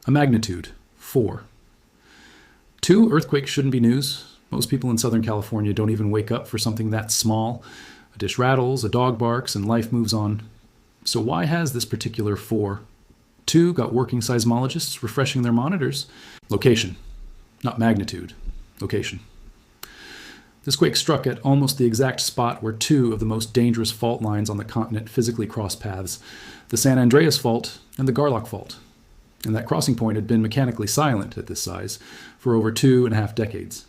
A magnitude, 4. 2 earthquakes shouldn't be news. Most people in Southern California don't even wake up for something that small. A dish rattles, a dog barks, and life moves on. So why has this particular 4? 2 got working seismologists refreshing their monitors. Location, not magnitude, location. This quake struck at almost the exact spot where 2 of the most dangerous fault lines on the continent physically cross paths, the San Andreas Fault and the Garlock Fault. And that crossing point had been mechanically silent at this size for over 2.5 decades.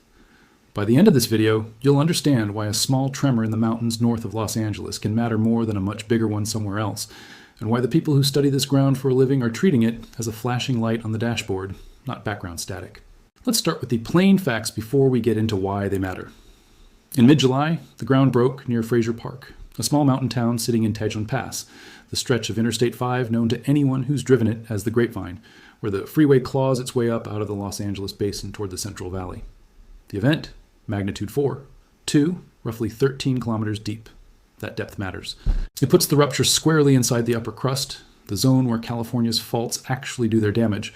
By the end of this video, you'll understand why a small tremor in the mountains north of Los Angeles can matter more than a much bigger one somewhere else, and why the people who study this ground for a living are treating it as a flashing light on the dashboard, not background static. Let's start with the plain facts before we get into why they matter. In mid-July, the ground broke near Fraser Park, a small mountain town sitting in Tejon Pass, the stretch of Interstate 5 known to anyone who's driven it as the Grapevine, where the freeway claws its way up out of the Los Angeles basin toward the Central Valley. The event, magnitude 4, 2, roughly 13 kilometers deep. That depth matters. It puts the rupture squarely inside the upper crust, the zone where California's faults actually do their damage,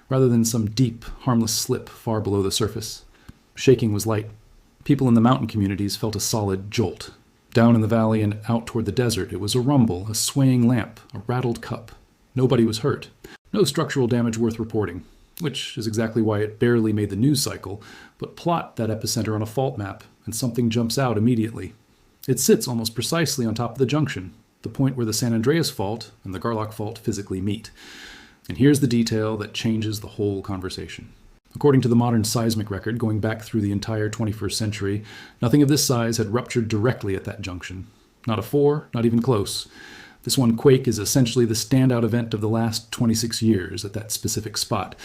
rather than some deep, harmless slip far below the surface. Shaking was light. People in the mountain communities felt a solid jolt. Down in the valley and out toward the desert, it was a rumble, a swaying lamp, a rattled cup. Nobody was hurt. No structural damage worth reporting, which is exactly why it barely made the news cycle, but plot that epicenter on a fault map, and something jumps out immediately. It sits almost precisely on top of the junction, the point where the San Andreas Fault and the Garlock Fault physically meet. And here's the detail that changes the whole conversation. According to the modern seismic record, going back through the entire 21st century, nothing of this size had ruptured directly at that junction. Not a 4, not even close. This one quake is essentially the standout event of the last 26 years at that specific spot.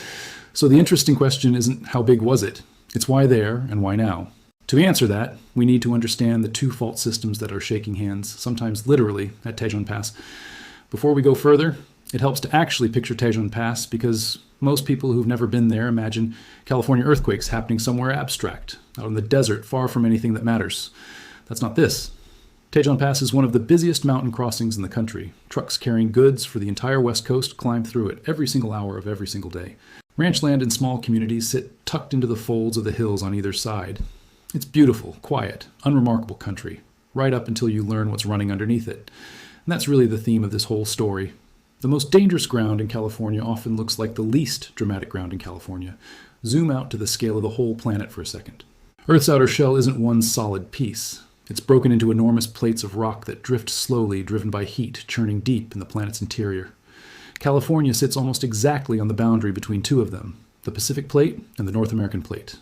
So the interesting question isn't how big was it, it's why there and why now. To answer that, we need to understand the 2 fault systems that are shaking hands, sometimes literally, at Tejon Pass. Before we go further, it helps to actually picture Tejon Pass because most people who've never been there imagine California earthquakes happening somewhere abstract, out in the desert, far from anything that matters. That's not this. Tejon Pass is one of the busiest mountain crossings in the country. Trucks carrying goods for the entire West Coast climb through it every single hour of every single day. Ranchland and small communities sit tucked into the folds of the hills on either side. It's beautiful, quiet, unremarkable country, right up until you learn what's running underneath it. And that's really the theme of this whole story. The most dangerous ground in California often looks like the least dramatic ground in California. Zoom out to the scale of the whole planet for a second. Earth's outer shell isn't one solid piece. It's broken into enormous plates of rock that drift slowly, driven by heat, churning deep in the planet's interior. California sits almost exactly on the boundary between 2 of them, the Pacific Plate and the North American Plate.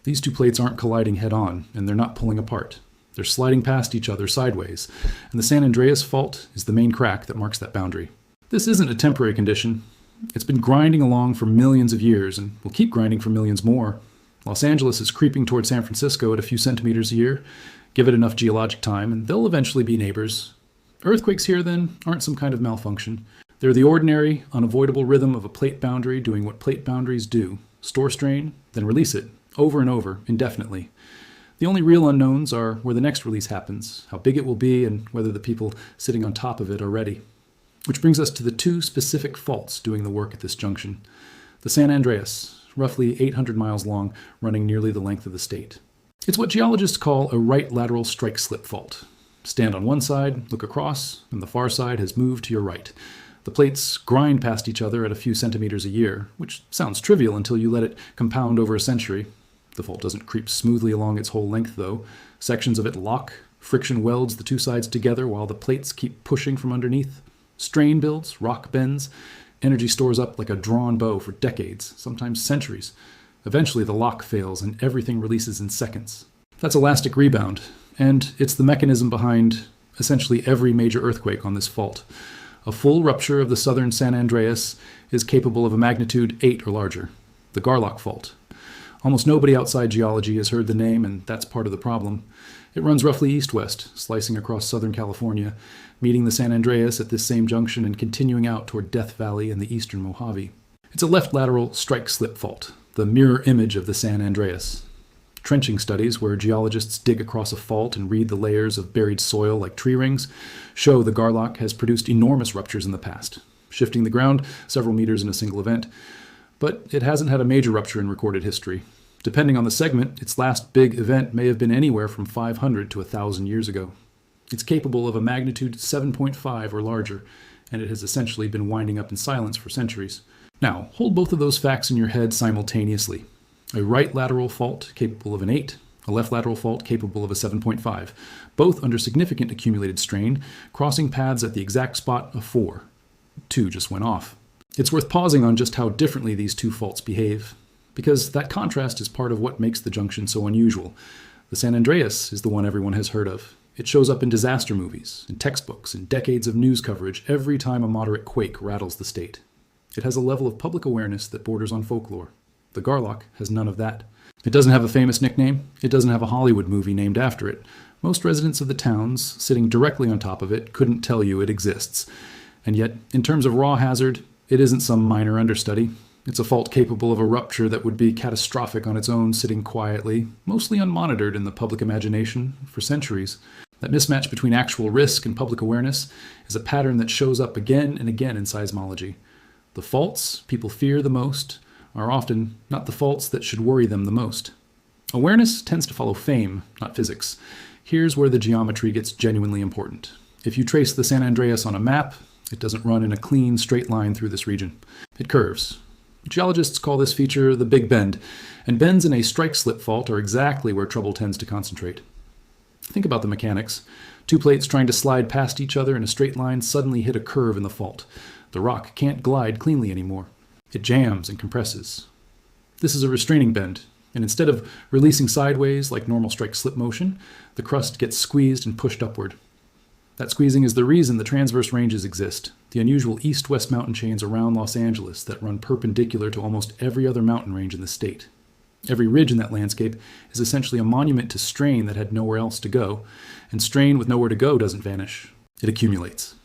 These 2 plates aren't colliding head-on, and they're not pulling apart. They're sliding past each other sideways, and the San Andreas Fault is the main crack that marks that boundary. This isn't a temporary condition. It's been grinding along for millions of years and will keep grinding for millions more. Los Angeles is creeping toward San Francisco at a few centimeters a year. Give it enough geologic time and they'll eventually be neighbors. Earthquakes here, then, aren't some kind of malfunction. They're the ordinary, unavoidable rhythm of a plate boundary doing what plate boundaries do. Store strain, then release it, over and over, indefinitely. The only real unknowns are where the next release happens, how big it will be, and whether the people sitting on top of it are ready. Which brings us to the 2 specific faults doing the work at this junction. The San Andreas, roughly 800 miles long, running nearly the length of the state. It's what geologists call a right lateral strike-slip fault. Stand on one side, look across, and the far side has moved to your right. The plates grind past each other at a few centimeters a year, which sounds trivial until you let it compound over a century. The fault doesn't creep smoothly along its whole length, though. Sections of it lock, friction welds the 2 sides together while the plates keep pushing from underneath. Strain builds, rock bends, energy stores up like a drawn bow for decades, sometimes centuries. Eventually the lock fails and everything releases in seconds. That's elastic rebound, and it's the mechanism behind essentially every major earthquake on this fault. A full rupture of the southern San Andreas is capable of a magnitude 8 or larger, the Garlock Fault. Almost nobody outside geology has heard the name, and that's part of the problem. It runs roughly east-west, slicing across Southern California, meeting the San Andreas at this same junction and continuing out toward Death Valley and the eastern Mojave. It's a left lateral strike-slip fault, the mirror image of the San Andreas. Trenching studies, where geologists dig across a fault and read the layers of buried soil like tree rings, show the Garlock has produced enormous ruptures in the past, shifting the ground several meters in a single event. but it hasn't had a major rupture in recorded history. Depending on the segment, its last big event may have been anywhere from 500 to 1,000 years ago. It's capable of a magnitude 7.5 or larger, and it has essentially been winding up in silence for centuries. Now, hold both of those facts in your head simultaneously. A right lateral fault capable of an 8, a left lateral fault capable of a 7.5, both under significant accumulated strain, crossing paths at the exact spot of 4. 2 just went off. It's worth pausing on just how differently these two faults behave, because that contrast is part of what makes the junction so unusual. The San Andreas is the one everyone has heard of. It shows up in disaster movies, in textbooks, in decades of news coverage every time a moderate quake rattles the state. It has a level of public awareness that borders on folklore. The Garlock has none of that. It doesn't have a famous nickname. It doesn't have a Hollywood movie named after it. Most residents of the towns, sitting directly on top of it, couldn't tell you it exists. And yet, in terms of raw hazard, it isn't some minor understudy. It's a fault capable of a rupture that would be catastrophic on its own, sitting quietly, mostly unmonitored in the public imagination, for centuries. That mismatch between actual risk and public awareness is a pattern that shows up again and again in seismology. The faults people fear the most are often not the faults that should worry them the most. Awareness tends to follow fame, not physics. Here's where the geometry gets genuinely important. If you trace the San Andreas on a map, it doesn't run in a clean, straight line through this region. It curves. Geologists call this feature the Big Bend, and bends in a strike-slip fault are exactly where trouble tends to concentrate. Think about the mechanics. Two plates trying to slide past each other in a straight line suddenly hit a curve in the fault. The rock can't glide cleanly anymore. It jams and compresses. This is a restraining bend, and instead of releasing sideways like normal strike-slip motion, the crust gets squeezed and pushed upward. That squeezing is the reason the transverse ranges exist, the unusual east-west mountain chains around Los Angeles that run perpendicular to almost every other mountain range in the state. Every ridge in that landscape is essentially a monument to strain that had nowhere else to go, and strain with nowhere to go doesn't vanish. It accumulates.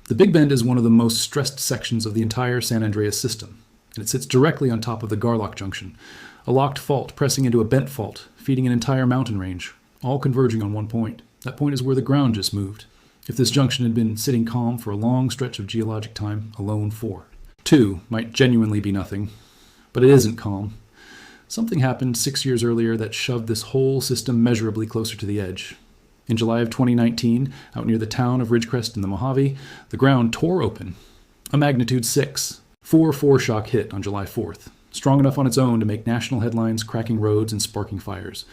The Big Bend is one of the most stressed sections of the entire San Andreas system, and it sits directly on top of the Garlock Junction, a locked fault pressing into a bent fault, feeding an entire mountain range, all converging on one point. That point is where the ground just moved. If this junction had been sitting calm for a long stretch of geologic time, alone 4. 2 might genuinely be nothing, but it isn't calm. Something happened 6 years earlier that shoved this whole system measurably closer to the edge. In July of 2019, out near the town of Ridgecrest in the Mojave, the ground tore open. A magnitude 6. 4 foreshock hit on July 4th, strong enough on its own to make national headlines, cracking roads and sparking fires.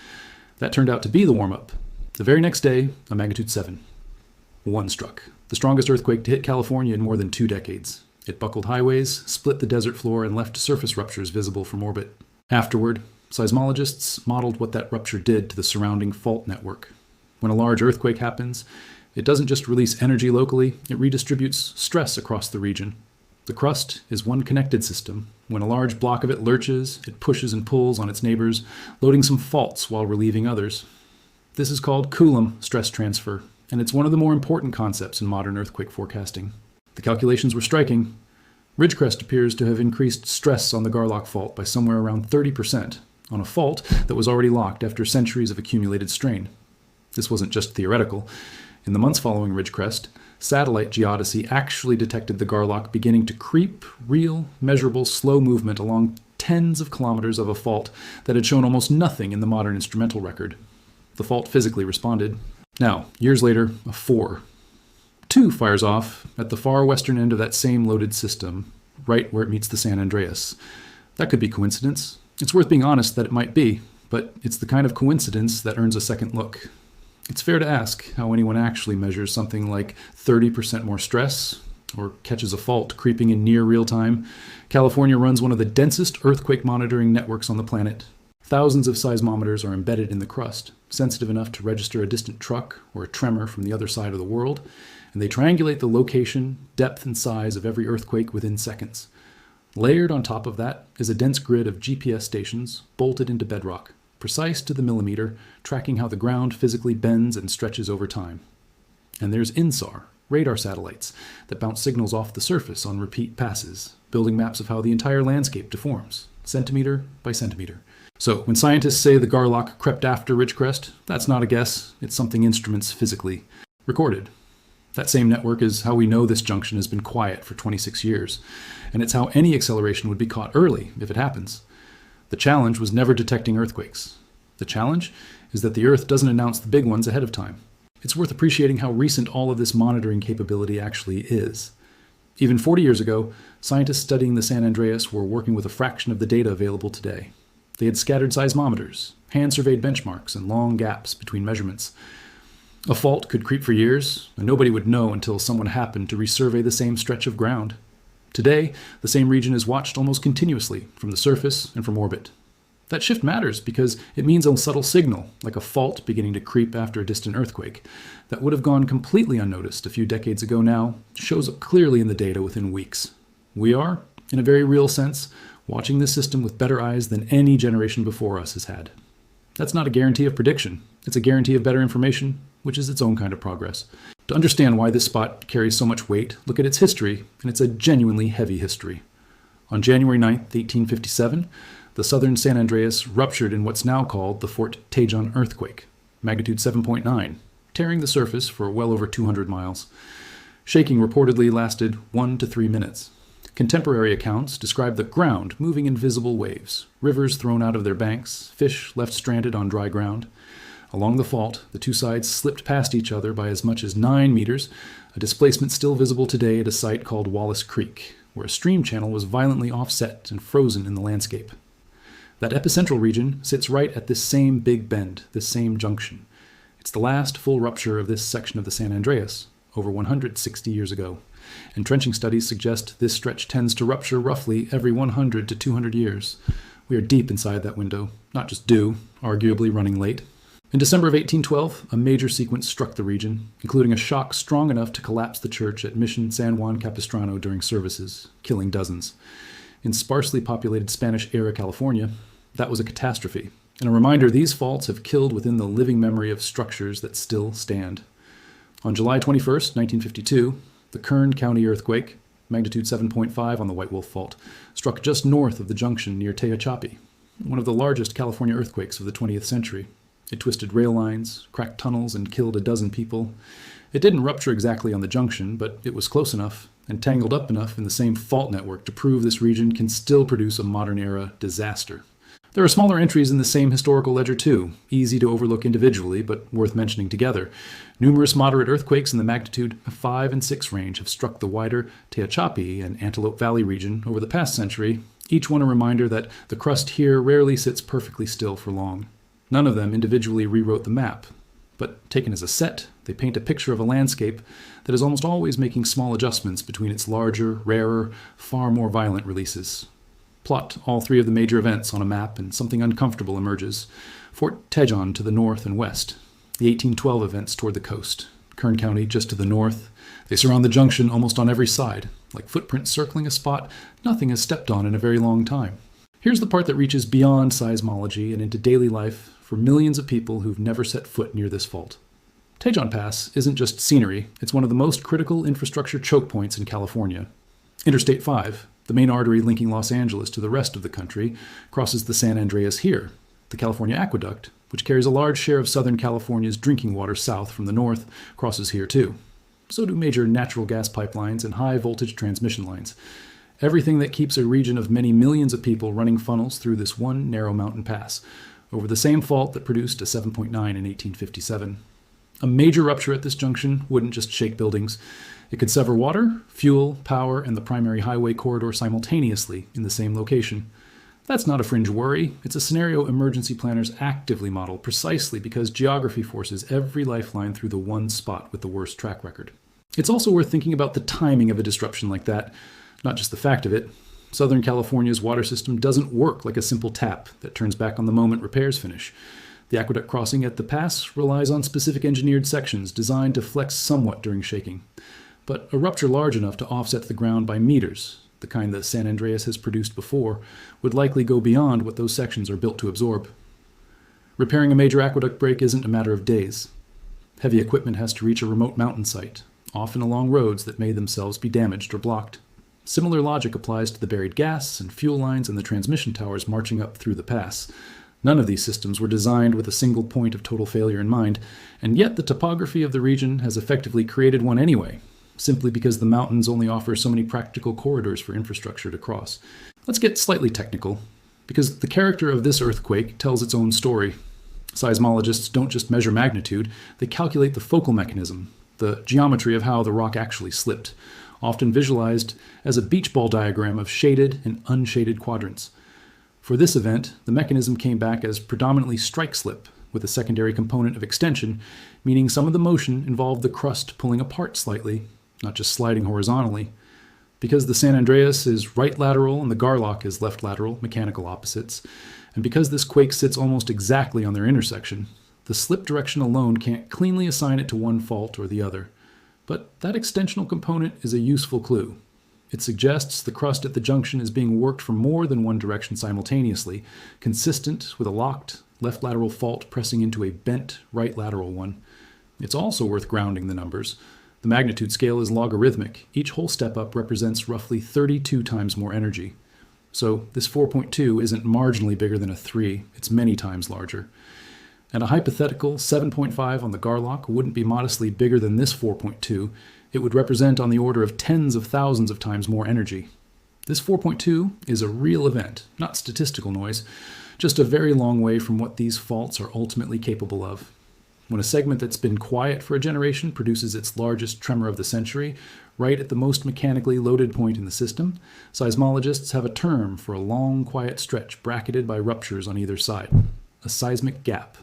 That turned out to be the warm-up. The very next day, a magnitude 7. 1 struck, the strongest earthquake to hit California in more than 2 decades. It buckled highways, split the desert floor, and left surface ruptures visible from orbit. Afterward, seismologists modeled what that rupture did to the surrounding fault network. When a large earthquake happens, it doesn't just release energy locally, it redistributes stress across the region. The crust is one connected system. When a large block of it lurches, it pushes and pulls on its neighbors, loading some faults while relieving others. This is called Coulomb stress transfer, and it's one of the more important concepts in modern earthquake forecasting. The calculations were striking. Ridgecrest appears to have increased stress on the Garlock Fault by somewhere around 30% on a fault that was already locked after centuries of accumulated strain. This wasn't just theoretical. In the months following Ridgecrest, satellite geodesy actually detected the Garlock beginning to creep real, measurable, slow movement along tens of kilometers of a fault that had shown almost nothing in the modern instrumental record. The fault physically responded. Now, years later, a 4. 2 fires off at the far western end of that same loaded system, right where it meets the San Andreas. That could be coincidence. It's worth being honest that it might be, but it's the kind of coincidence that earns a second look. It's fair to ask how anyone actually measures something like 30% more stress, or catches a fault creeping in near real time. California runs one of the densest earthquake monitoring networks on the planet. Thousands of seismometers are embedded in the crust, sensitive enough to register a distant truck or a tremor from the other side of the world, and they triangulate the location, depth, and size of every earthquake within seconds. Layered on top of that is a dense grid of GPS stations bolted into bedrock, precise to the millimeter, tracking how the ground physically bends and stretches over time. And there's INSAR, radar satellites, that bounce signals off the surface on repeat passes, building maps of how the entire landscape deforms, centimeter by centimeter. So when scientists say the Garlock crept after Ridgecrest, that's not a guess, it's something instruments physically recorded. That same network is how we know this junction has been quiet for 26 years, and it's how any acceleration would be caught early if it happens. The challenge was never detecting earthquakes. The challenge is that the Earth doesn't announce the big ones ahead of time. It's worth appreciating how recent all of this monitoring capability actually is. Even 40 years ago, scientists studying the San Andreas were working with a fraction of the data available today. They had scattered seismometers, hand-surveyed benchmarks, and long gaps between measurements. A fault could creep for years, and nobody would know until someone happened to resurvey the same stretch of ground. Today, the same region is watched almost continuously from the surface and from orbit. That shift matters because it means a subtle signal, like a fault beginning to creep after a distant earthquake, that would have gone completely unnoticed a few decades ago now, shows up clearly in the data within weeks. We are, in a very real sense, watching this system with better eyes than any generation before us has had. That's not a guarantee of prediction. It's a guarantee of better information, which is its own kind of progress. To understand why this spot carries so much weight, look at its history, and it's a genuinely heavy history. On January 9, 1857, the southern San Andreas ruptured in what's now called the Fort Tejon earthquake, magnitude 7.9, tearing the surface for well over 200 miles. Shaking reportedly lasted 1 to 3 minutes. Contemporary accounts describe the ground moving in visible waves, rivers thrown out of their banks, fish left stranded on dry ground. Along the fault, the two sides slipped past each other by as much as 9 meters, a displacement still visible today at a site called Wallace Creek, where a stream channel was violently offset and frozen in the landscape. That epicentral region sits right at this same big bend, this same junction. It's the last full rupture of this section of the San Andreas, over 160 years ago. And trenching studies suggest this stretch tends to rupture roughly every 100 to 200 years. We are deep inside that window, not just due, arguably running late. In December of 1812, a major sequence struck the region, including a shock strong enough to collapse the church at Mission San Juan Capistrano during services, killing dozens. In sparsely populated Spanish-era California, that was a catastrophe, and a reminder these faults have killed within the living memory of structures that still stand. On July 21, 1952, the Kern County earthquake, magnitude 7.5 on the White Wolf Fault, struck just north of the Junction near Tehachapi, one of the largest California earthquakes of the 20th century. It twisted rail lines, cracked tunnels, and killed a dozen people. It didn't rupture exactly on the junction, but it was close enough and tangled up enough in the same fault network to prove this region can still produce a modern-era disaster. There are smaller entries in the same historical ledger too, easy to overlook individually, but worth mentioning together. Numerous moderate earthquakes in the magnitude 5 and 6 range have struck the wider Tehachapi and Antelope Valley region over the past century, each one a reminder that the crust here rarely sits perfectly still for long. None of them individually rewrote the map, but taken as a set, they paint a picture of a landscape that is almost always making small adjustments between its larger, rarer, far more violent releases. Plot all 3 of the major events on a map and something uncomfortable emerges. Fort Tejon to the north and west, the 1812 events toward the coast, Kern County just to the north. They surround the junction almost on every side, like footprints circling a spot nothing has stepped on in a very long time. Here's the part that reaches beyond seismology and into daily life for millions of people who've never set foot near this fault. Tejon Pass isn't just scenery, it's one of the most critical infrastructure choke points in California. Interstate 5, the main artery linking Los Angeles to the rest of the country, crosses the San Andreas here. The California Aqueduct, which carries a large share of Southern California's drinking water south from the north, crosses here too. So do major natural gas pipelines and high-voltage transmission lines. Everything that keeps a region of many millions of people running funnels through this one narrow mountain pass, over the same fault that produced a 7.9 in 1857. A major rupture at this junction wouldn't just shake buildings. It could sever water, fuel, power, and the primary highway corridor simultaneously in the same location. That's not a fringe worry. It's a scenario emergency planners actively model precisely because geography forces every lifeline through the one spot with the worst track record. It's also worth thinking about the timing of a disruption like that, not just the fact of it. Southern California's water system doesn't work like a simple tap that turns back on the moment repairs finish. The aqueduct crossing at the pass relies on specific engineered sections designed to flex somewhat during shaking. But a rupture large enough to offset the ground by meters, the kind that San Andreas has produced before, would likely go beyond what those sections are built to absorb. Repairing a major aqueduct break isn't a matter of days. Heavy equipment has to reach a remote mountain site, often along roads that may themselves be damaged or blocked. Similar logic applies to the buried gas and fuel lines and the transmission towers marching up through the pass. None of these systems were designed with a single point of total failure in mind, and yet the topography of the region has effectively created one anyway, simply because the mountains only offer so many practical corridors for infrastructure to cross. Let's get slightly technical, because the character of this earthquake tells its own story. Seismologists don't just measure magnitude, they calculate the focal mechanism, the geometry of how the rock actually slipped, often visualized as a beach ball diagram of shaded and unshaded quadrants. For this event, the mechanism came back as predominantly strike slip, with a secondary component of extension, meaning some of the motion involved the crust pulling apart slightly, not just sliding horizontally. Because the San Andreas is right lateral and the Garlock is left lateral, mechanical opposites, and because this quake sits almost exactly on their intersection, the slip direction alone can't cleanly assign it to one fault or the other. But that extensional component is a useful clue. It suggests the crust at the junction is being worked from more than one direction simultaneously, consistent with a locked left lateral fault pressing into a bent right lateral one. It's also worth grounding the numbers. The magnitude scale is logarithmic. Each whole step up represents roughly 32 times more energy. So this 4.2 isn't marginally bigger than a 3, it's many times larger. And a hypothetical 7.5 on the Garlock wouldn't be modestly bigger than this 4.2. It would represent on the order of tens of thousands of times more energy. This 4.2 is a real event, not statistical noise, just a very long way from what these faults are ultimately capable of. When a segment that's been quiet for a generation produces its largest tremor of the century, right at the most mechanically loaded point in the system, seismologists have a term for a long, quiet stretch bracketed by ruptures on either side, a seismic gap.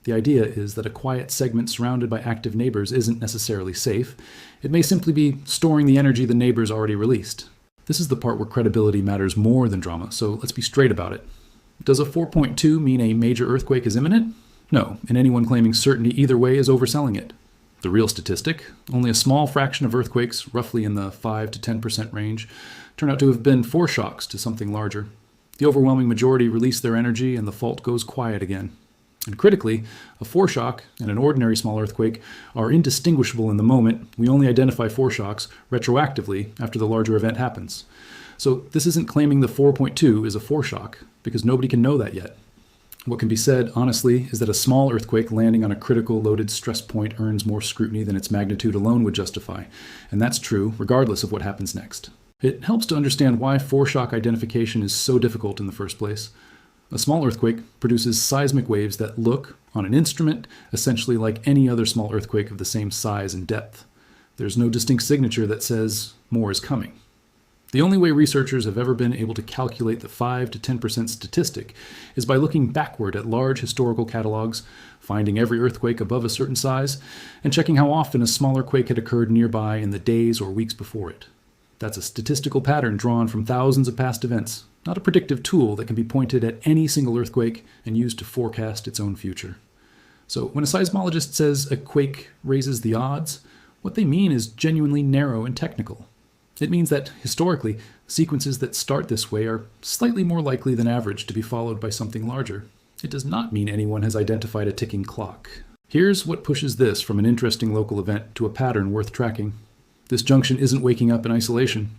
The idea is that a quiet segment surrounded by active neighbors isn't necessarily safe. It may simply be storing the energy the neighbors already released. This is the part where credibility matters more than drama, so let's be straight about it. Does a 4.2 mean a major earthquake is imminent? No, and anyone claiming certainty either way is overselling it. The real statistic, only a small fraction of earthquakes, roughly in the 5 to 10% range, turn out to have been foreshocks to something larger. The overwhelming majority release their energy and the fault goes quiet again. And critically, a foreshock and an ordinary small earthquake are indistinguishable in the moment. We only identify foreshocks retroactively after the larger event happens. So this isn't claiming the 4.2 is a foreshock, because nobody can know that yet. What can be said, honestly, is that a small earthquake landing on a critical loaded stress point earns more scrutiny than its magnitude alone would justify, and that's true regardless of what happens next. It helps to understand why foreshock identification is so difficult in the first place. A small earthquake produces seismic waves that look, on an instrument, essentially like any other small earthquake of the same size and depth. There's no distinct signature that says more is coming. The only way researchers have ever been able to calculate the 5 to 10% statistic is by looking backward at large historical catalogs, finding every earthquake above a certain size, and checking how often a smaller quake had occurred nearby in the days or weeks before it. That's a statistical pattern drawn from thousands of past events, not a predictive tool that can be pointed at any single earthquake and used to forecast its own future. So when a seismologist says a quake raises the odds, what they mean is genuinely narrow and technical. It means that, historically, sequences that start this way are slightly more likely than average to be followed by something larger. It does not mean anyone has identified a ticking clock. Here's what pushes this from an interesting local event to a pattern worth tracking. This junction isn't waking up in isolation.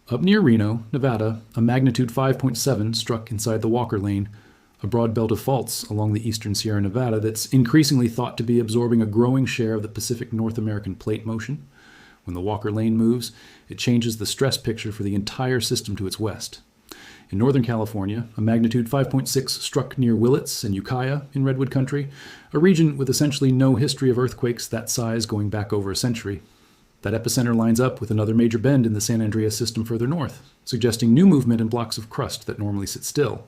Up near Reno, Nevada, a magnitude 5.7 struck inside the Walker Lane, a broad belt of faults along the eastern Sierra Nevada that's increasingly thought to be absorbing a growing share of the Pacific North American plate motion. When the Walker Lane moves, it changes the stress picture for the entire system to its west. In Northern California, a magnitude 5.6 struck near Willits and Ukiah in Redwood Country, a region with essentially no history of earthquakes that size going back over a century. That epicenter lines up with another major bend in the San Andreas system further north, suggesting new movement in blocks of crust that normally sit still.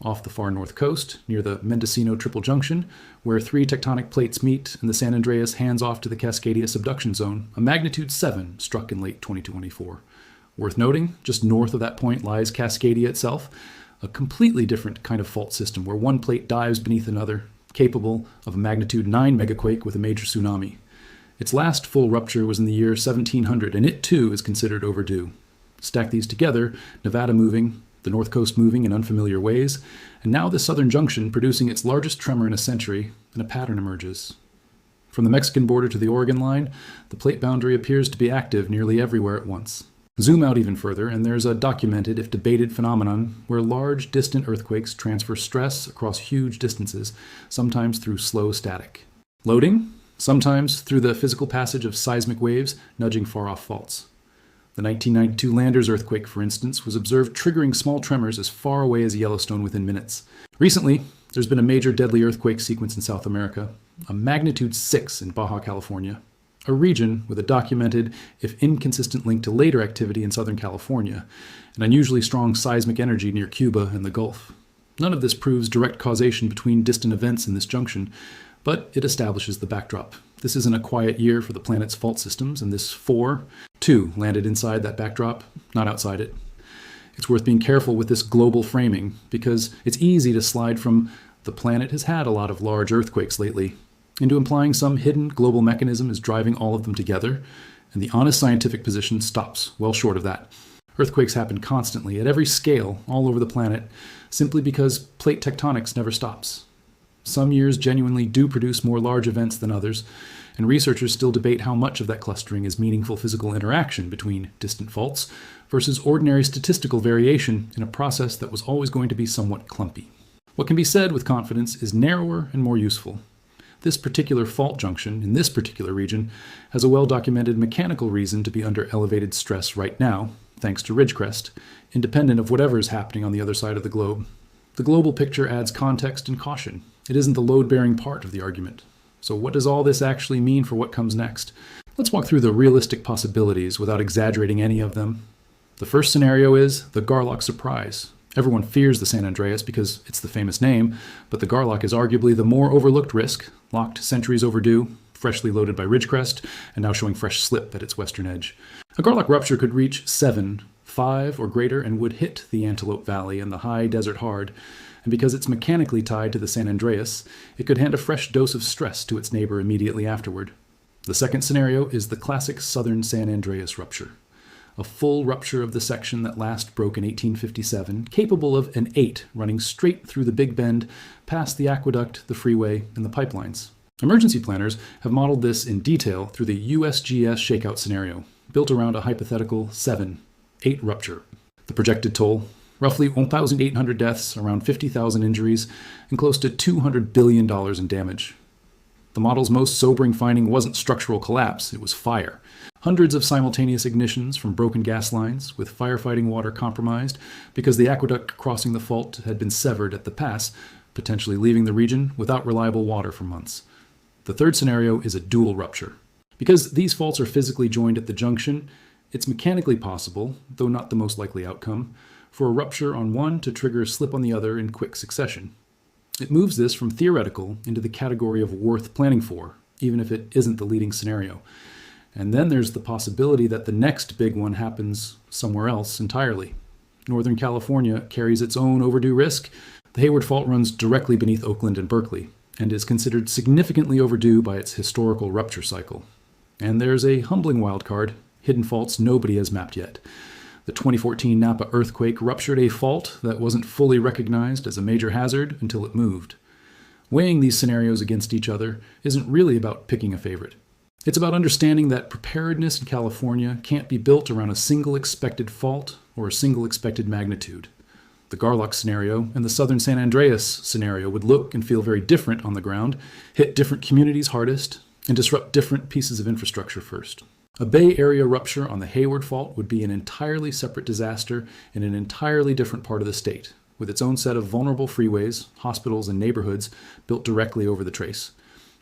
Off the far north coast, near the Mendocino Triple Junction, where 3 tectonic plates meet and the San Andreas hands off to the Cascadia subduction zone, a magnitude 7 struck in late 2024. Worth noting, just north of that point lies Cascadia itself, a completely different kind of fault system where one plate dives beneath another, capable of a magnitude 9 megaquake with a major tsunami. Its last full rupture was in the year 1700, and it too is considered overdue. Stack these together, Nevada moving, the North Coast moving in unfamiliar ways, and now the Southern Junction producing its largest tremor in a century, and a pattern emerges. From the Mexican border to the Oregon line, the plate boundary appears to be active nearly everywhere at once. Zoom out even further, and there's a documented, if debated, phenomenon where large, distant earthquakes transfer stress across huge distances, sometimes through slow static. Loading? Sometimes through the physical passage of seismic waves nudging far-off faults. The 1992 Landers earthquake, for instance, was observed triggering small tremors as far away as Yellowstone within minutes. Recently, there's been a major deadly earthquake sequence in South America, a magnitude 6 in Baja California, a region with a documented, if inconsistent, link to later activity in Southern California, an unusually strong seismic energy near Cuba and the Gulf. None of this proves direct causation between distant events in this junction, but it establishes the backdrop. This isn't a quiet year for the planet's fault systems, and this 4-2 landed inside that backdrop, not outside it. It's worth being careful with this global framing, because it's easy to slide from the planet has had a lot of large earthquakes lately into implying some hidden global mechanism is driving all of them together, and the honest scientific position stops well short of that. Earthquakes happen constantly, at every scale, all over the planet, simply because plate tectonics never stops. Some years genuinely do produce more large events than others, and researchers still debate how much of that clustering is meaningful physical interaction between distant faults versus ordinary statistical variation in a process that was always going to be somewhat clumpy. What can be said with confidence is narrower and more useful. This particular fault junction in this particular region has a well-documented mechanical reason to be under elevated stress right now, thanks to Ridgecrest, independent of whatever is happening on the other side of the globe. The global picture adds context and caution. It isn't the load-bearing part of the argument. So what does all this actually mean for what comes next? Let's walk through the realistic possibilities without exaggerating any of them. The first scenario is the Garlock surprise. Everyone fears the San Andreas because it's the famous name, but the Garlock is arguably the more overlooked risk, locked centuries overdue, freshly loaded by Ridgecrest, and now showing fresh slip at its western edge. A Garlock rupture could reach 7, 5 or greater, and would hit the Antelope Valley and the high desert hard, and because it's mechanically tied to the San Andreas, it could hand a fresh dose of stress to its neighbor immediately afterward. The second scenario is the classic southern San Andreas rupture. A full rupture of the section that last broke in 1857, capable of an 8 running straight through the Big Bend, past the aqueduct, the freeway, and the pipelines. Emergency planners have modeled this in detail through the USGS shakeout scenario, built around a hypothetical 7-8 rupture. The projected toll, roughly 1,800 deaths, around 50,000 injuries, and close to $200 billion in damage. The model's most sobering finding wasn't structural collapse, it was fire. Hundreds of simultaneous ignitions from broken gas lines, with firefighting water compromised because the aqueduct crossing the fault had been severed at the pass, potentially leaving the region without reliable water for months. The third scenario is a dual rupture. Because these faults are physically joined at the junction, it's mechanically possible, though not the most likely outcome, for a rupture on one to trigger a slip on the other in quick succession. It moves this from theoretical into the category of worth planning for, even if it isn't the leading scenario. And then there's the possibility that the next big one happens somewhere else entirely. Northern California carries its own overdue risk. The Hayward Fault runs directly beneath Oakland and Berkeley, and is considered significantly overdue by its historical rupture cycle. And there's a humbling wildcard, hidden faults nobody has mapped yet. The 2014 Napa earthquake ruptured a fault that wasn't fully recognized as a major hazard until it moved. Weighing these scenarios against each other isn't really about picking a favorite. It's about understanding that preparedness in California can't be built around a single expected fault or a single expected magnitude. The Garlock scenario and the southern San Andreas scenario would look and feel very different on the ground, hit different communities hardest, and disrupt different pieces of infrastructure first. A Bay Area rupture on the Hayward Fault would be an entirely separate disaster in an entirely different part of the state, with its own set of vulnerable freeways, hospitals, and neighborhoods built directly over the trace.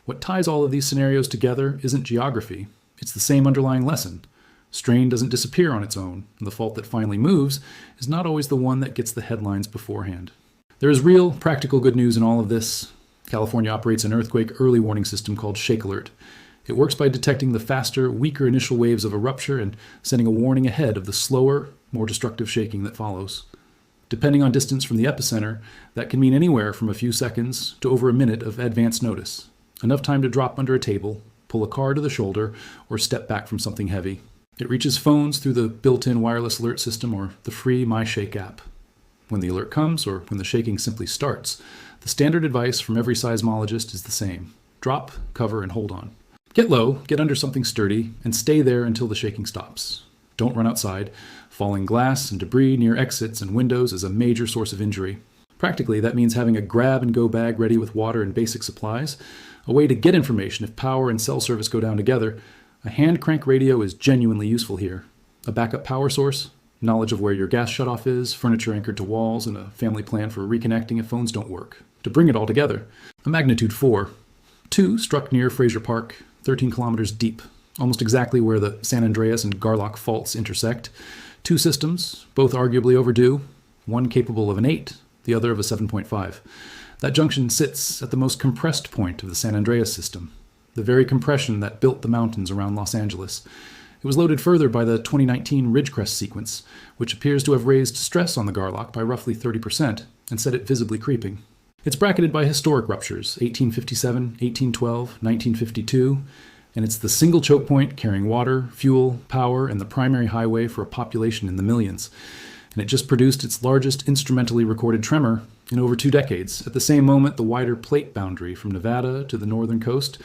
What ties all of these scenarios together isn't geography, it's the same underlying lesson. Strain doesn't disappear on its own, and the fault that finally moves is not always the one that gets the headlines beforehand. There is real, practical good news in all of this. California operates an earthquake early warning system called Shake Alert. It works by detecting the faster, weaker initial waves of a rupture and sending a warning ahead of the slower, more destructive shaking that follows. Depending on distance from the epicenter, that can mean anywhere from a few seconds to over a minute of advance notice. Enough time to drop under a table, pull a car to the shoulder, or step back from something heavy. It reaches phones through the built-in wireless alert system or the free MyShake app. When the alert comes, or when the shaking simply starts, the standard advice from every seismologist is the same. Drop, cover, and hold on. Get low, get under something sturdy, and stay there until the shaking stops. Don't run outside. Falling glass and debris near exits and windows is a major source of injury. Practically, that means having a grab-and-go bag ready with water and basic supplies, a way to get information if power and cell service go down together. A hand crank radio is genuinely useful here. A backup power source, knowledge of where your gas shutoff is, furniture anchored to walls, and a family plan for reconnecting if phones don't work. To bring it all together, a magnitude 4. 2 struck near Fraser Park, 13 kilometers deep, almost exactly where the San Andreas and Garlock faults intersect. 2 systems, both arguably overdue, one capable of an 8, the other of a 7.5. That junction sits at the most compressed point of the San Andreas system, the very compression that built the mountains around Los Angeles. It was loaded further by the 2019 Ridgecrest sequence, which appears to have raised stress on the Garlock by roughly 30% and set it visibly creeping. It's bracketed by historic ruptures, 1857, 1812, 1952, and it's the single choke point carrying water, fuel, power, and the primary highway for a population in the millions. And it just produced its largest instrumentally recorded tremor in over 2 decades. At the same moment, the wider plate boundary from Nevada to the northern coast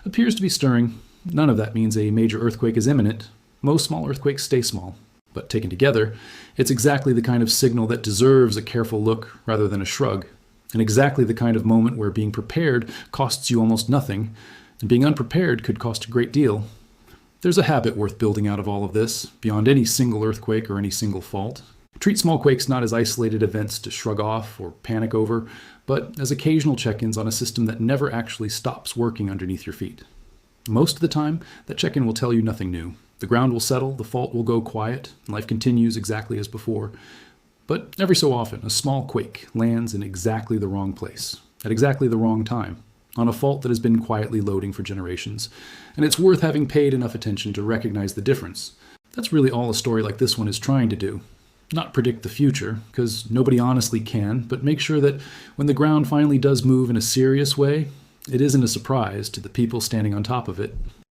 appears to be stirring. None of that means a major earthquake is imminent. Most small earthquakes stay small. But taken together, it's exactly the kind of signal that deserves a careful look rather than a shrug, and exactly the kind of moment where being prepared costs you almost nothing, and being unprepared could cost a great deal. There's a habit worth building out of all of this, beyond any single earthquake or any single fault. Treat small quakes not as isolated events to shrug off or panic over, but as occasional check-ins on a system that never actually stops working underneath your feet. Most of the time, that check-in will tell you nothing new. The ground will settle, the fault will go quiet, and life continues exactly as before. But every so often, a small quake lands in exactly the wrong place, at exactly the wrong time, on a fault that has been quietly loading for generations, and it's worth having paid enough attention to recognize the difference. That's really all a story like this one is trying to do. Not predict the future, because nobody honestly can, but make sure that when the ground finally does move in a serious way, it isn't a surprise to the people standing on top of it.